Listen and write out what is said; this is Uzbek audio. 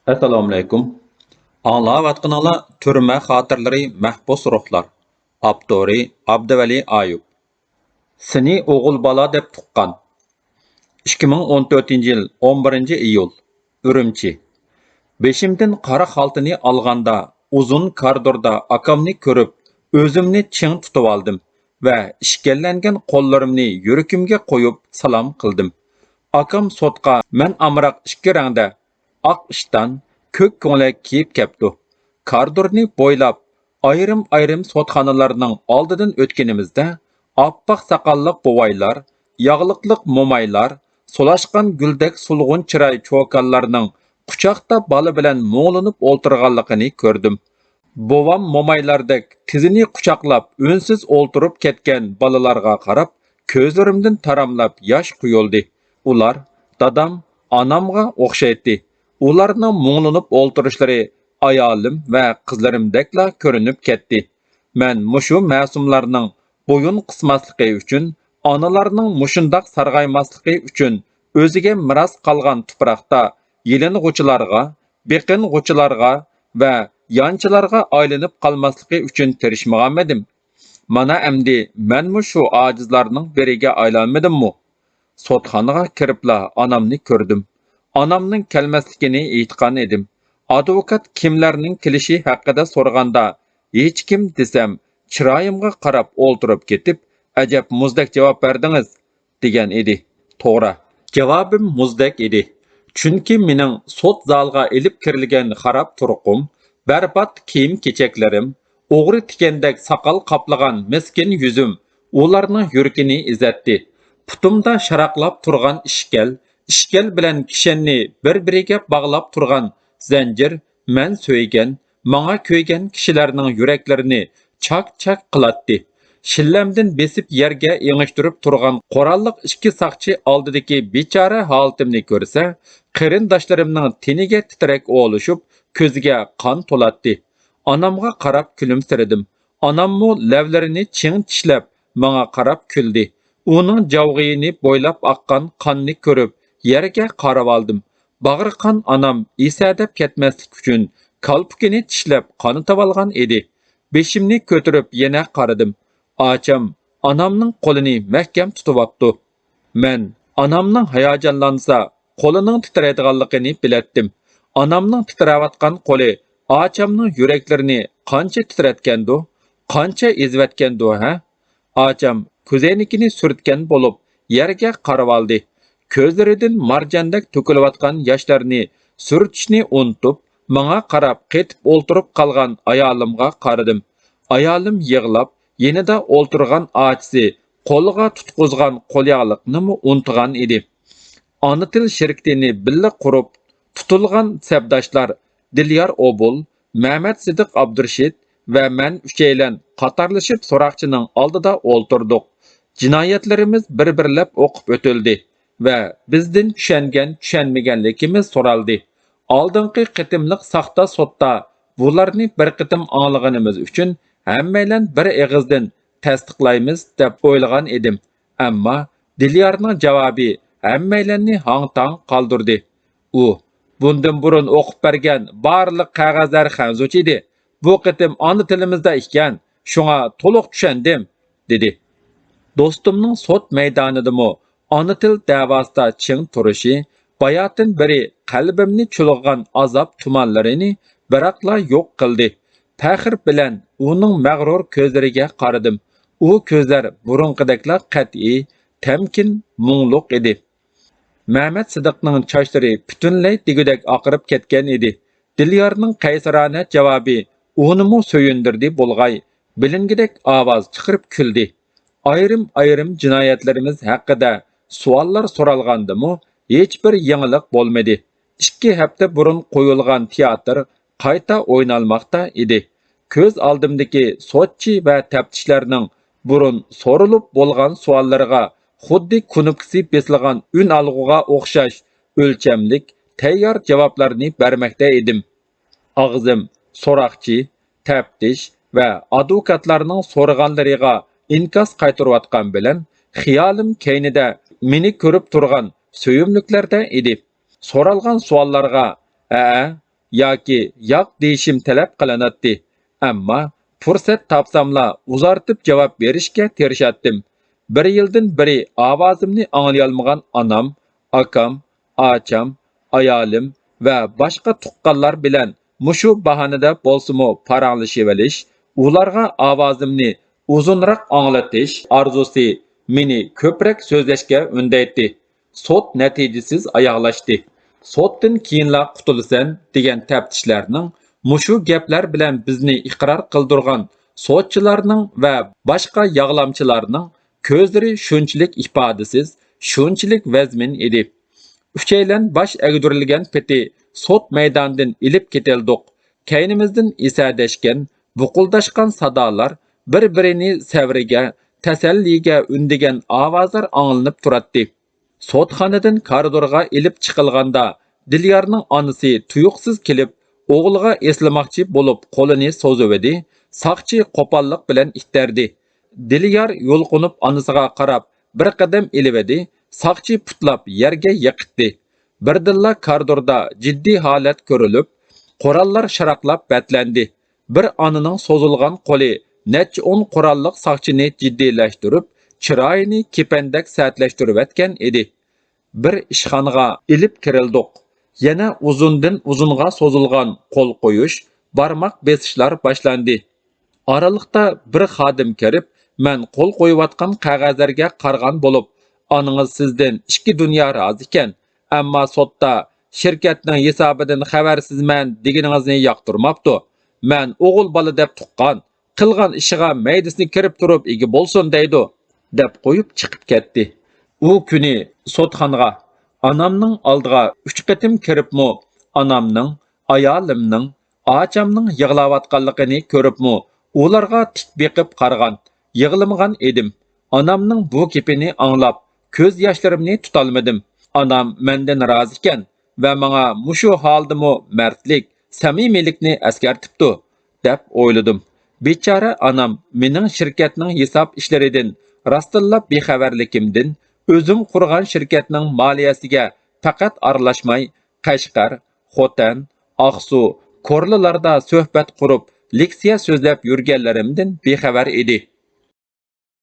Assalomu alaykum. Anglayotganinglar Türmə xatirləri Məhbus ruhlar. Abdori Abduvali Ayub. Seni o'g'il bola deb tuqqan. 2014-yil 11-iyul. Ürümçi. Beşimdin qara xaltini alganda, uzun koridorda akamni ko'rib, o'zimni ching tutib oldim va ishkallangan qo'llarimni yurakimga qo'yib salom qildim. Akam sotqa men amroq ikki rangda oq ishdan ko'k ko'ylak kiyib kepti. Koridorni bo'ylab ayrim sotxonalarning oldidan o'tganimizda oppoq soqolli buvaylar, yog'liqliq mo'maylar, so'lashgan guldek sulg'un chiroy cho'konlarning quchoqda bola bilan mo'linib o'ltirganligini ko'rdim. Bovam mo'maylardek tizini quchoqlab unsiz o'ltirib ketgan bolalarga qarab, ko'zlarimdan taramlab yosh quyildi. Ular dadam, anamga o'xshaydi. Ularning mo'linib o'ltirishlari ayolim va qizlarimdekla ko'rinib ketdi. Men mushu ma'sumlarning bo'yin qismasligi uchun, onalarning mushundoq sarg'aymasligi uchun o'ziga miros qolgan tuproqda yeling'uchilarga, beqing'uchilarga va yanchilarga aylanib qolmasligi uchun tirishmaganmidim. Mana endi menmu shu ojizlarning biriga aylanmadimmi? Sotxonaga kiribla onamni ko'rdim. Onamning kelmasligini aytgan edim. Advokat kimlarning kelishi haqida so'raganda, hech kim desam, chiroyimga qarab o'ltirib ketib, ajab muzdek javob berdingiz, degan edi. To'g'ri. Javobim muzdek edi. Chunki mening sot zalga ilib kirilgan xarab turqum, berbat kiyim-kechaklarim, o'g'ri tikandek soqol qaplagan miskin yuzim ularning yurakini izatdi. Putumda sharaqlab turgan ishkal bilan kishanni bir-biriga bog'lab turgan zanjir men so'ygan, menga ko'ygan kishilarning yuraklarini chak-chak qilatdi. Shillamdan besib yerga engishtirib turgan qurolliq ikki saqchi oldidagi bechora holatimni ko'rsa, qarindoshlarimning teniga titrak olishib, ko'ziga qon to'latdi. Onamga qarab kulimsiradim. Onammo lavlarini ching tishlab menga qarab kuldi. Uning javg'iyini bo'ylab oqqan qonni ko'rib, yerga qarab oldim. Bag'ri qon onam isadab ketmaslik uchun kalpukini tishlab qonitib olgan edi. Beshimni ko'tarib yana qaradim. Acham onamning qo'lini mahkam tutibotdi. Men onamning hayajonlansa, qo'lining titraydiganligini bilatdim. Onamning titrayotgan qo'li achamning yuraklarini qancha titratgandi, qancha ezvatgandi ha? Acham ko'zaynikini surtgan bo'lib, yerga qarab oldi. Ko'zlaridan marjandek to'kilayotgan yoshlarni surtishni unutib, menga qarab qetib o'ltirib qolgan ayolimga qaradim. Ayolim yig'lab, yenida o'ltirgan achisi qo'liga tutqizgan qo'lyaqliqni unutgan edi. Ona til shirkatini billa qurib tutilgan sabdoshlar Dilyor Obul, Mehmet Sidiq Abdurshid va men uchaylan qatorlashib so'roqchining oldida o'ltirdik. Jinoyatlarimiz bir-birlab o'qib o'tildi va bizdan tushunmaganligimiz so'raldi. Oldingi qitimliq saxta sotda bularni bir qitim anglaganimiz uchun hammaylan bir og'izdan tasdiqlaymiz deb o'ylagan edim. Ammo Dilyorning javobi hammaylarni hang-tang qoldirdi. U bundan burun o'qib bergan barliq qog'ozlar xanzuch edi. Bu qitim ona tilimizda ekan, shunga to'liq tushundim, dedi. Do'stimning sot maydonidami ona til davosida ching turishi, bayotin biri qalbimni chulg'agan azob tumanlarini biroqla yo'q qildi. Faxr bilan uning mag'rur ko'zlariga qaradim. U ko'zlar burunqidekla qat'iy, tamkin, mungluq edi. Mehmet Sidiqning chochlari butunlay digudek oqirib ketgan edi. Dilyorning qaysarona javobi unimi so'yindirdi bo'lg'ay, bilingidek ovoz chiqarib kuldi. Ayrim jinoyatlarimiz haqida savollar so'ralgandimi, hech bir yangilik bo'lmadi. 2 hafta burun qo'yilgan teatr qayta o'ynalmoqda edi. Ko'z oldimdagi sotchi va taftishlarning burun so'rilib bo'lgan savollariga xuddi kunupkisi besilgan un alg'uga o'xshash o'lchamlik tayyor javoblarni bermoqda edim. Og'zim so'roqchi, taftish va advokatlarning so'raganlariga inkos qaytarayotgan bilan xiyolim keynida meni ko'rib turgan so'yimliklarda edi. So'ralgan savollarga yoki yo'q deyishim talab qilinadi. Ammo fursat topsamla uzartib javob berishga tirishdim. Bir yildan beri ovozimni anglayolmagan onam, akam, ocham, ayolim va boshqa tuqqanlar bilan mushu bahonada bo'lsimi paranglashib olish, ularga ovozimni uzunroq anglatish orzusi meni ko'proq so'zlashga undaydi. Sot natijasiz oyoqlashdi. Sotdan keyinla qutulasan degan taftishlarning mushu gaplar bilan bizni iqror qildirgan sotchilarning va boshqa yog'lamchilarning ko'zlari shunchalik ifodasiz, shunchalik vazmin edi. Uchaylan bosh agdurilgan peti sot maydonidan ilib ketildik. Kaynimizdan isadashgan, buquldashgan sadolar bir-birini savriga, tasalliga undigan ovozlar anglanib turadi. Sotxonadan koridorga ilib chiqilganda Dilyorning onasi tuyuqsiz kelib, o'g'liga eslamoqchi bo'lib qo'lini so'zivdi. Saqchi qo'pollik bilan ittardi. Dilyor yo'lqinib onasiga qarab bir qadam ilibdi. Saqchi putlab yerga yiqitdi. Birdilla koridorda jiddiy holat ko'rilib, qurollar sharaqlab batlandi. Bir onaning so'zilgan qo'li necha 10 qurolliq saqchini jiddiylashtirib, chiroyini kepandak satlashtirib etgan edi. Bir ishxonaga ilib kirildik. Yana uzundan uzunga so'zilgan qo'l qo'yish, barmoq besishlar boshlandi. Aralıqda bir xodim kirib, men qo'l qo'yayotgan qog'ozlarga qargan bo'lib, "Onangiz sizdan 2 dunyo rozi ekan, ammo sotda shirkatning hisobidan xabarsizman" deganingizni yoqtirmabdi. Men o'g'il bola deb tuqqan, qilgan ishiga maydasini kirib turib ega bo'lsin deydi, deb qo'yib chiqib ketdi. U kuni sotxonaga onamning oldiga 3 qatim kiribmi, onamning, ayolimning, ochamning yig'layotganligini ko'ribmi, ularga tik beqib qargan, yig'lamagan edim. Onamning bu gapini anglab, ko'z yoshlarimni tutolmadim. Onam mendan rozi ekan va menga mushu holdimi mardlik, samimiylikni askartibdi, deb o'yladim. Bechora onam mening shirkatning hisob ishlaridan rostillab bexabarligimdan o'zim qurgan shirkatning moliyasiga faqat aralashmay, Qashqar, Xotan, Oqsu, Ko'rlilarda suhbat qurib, leksiya so'zlab yurganlarimdan bexabar edi.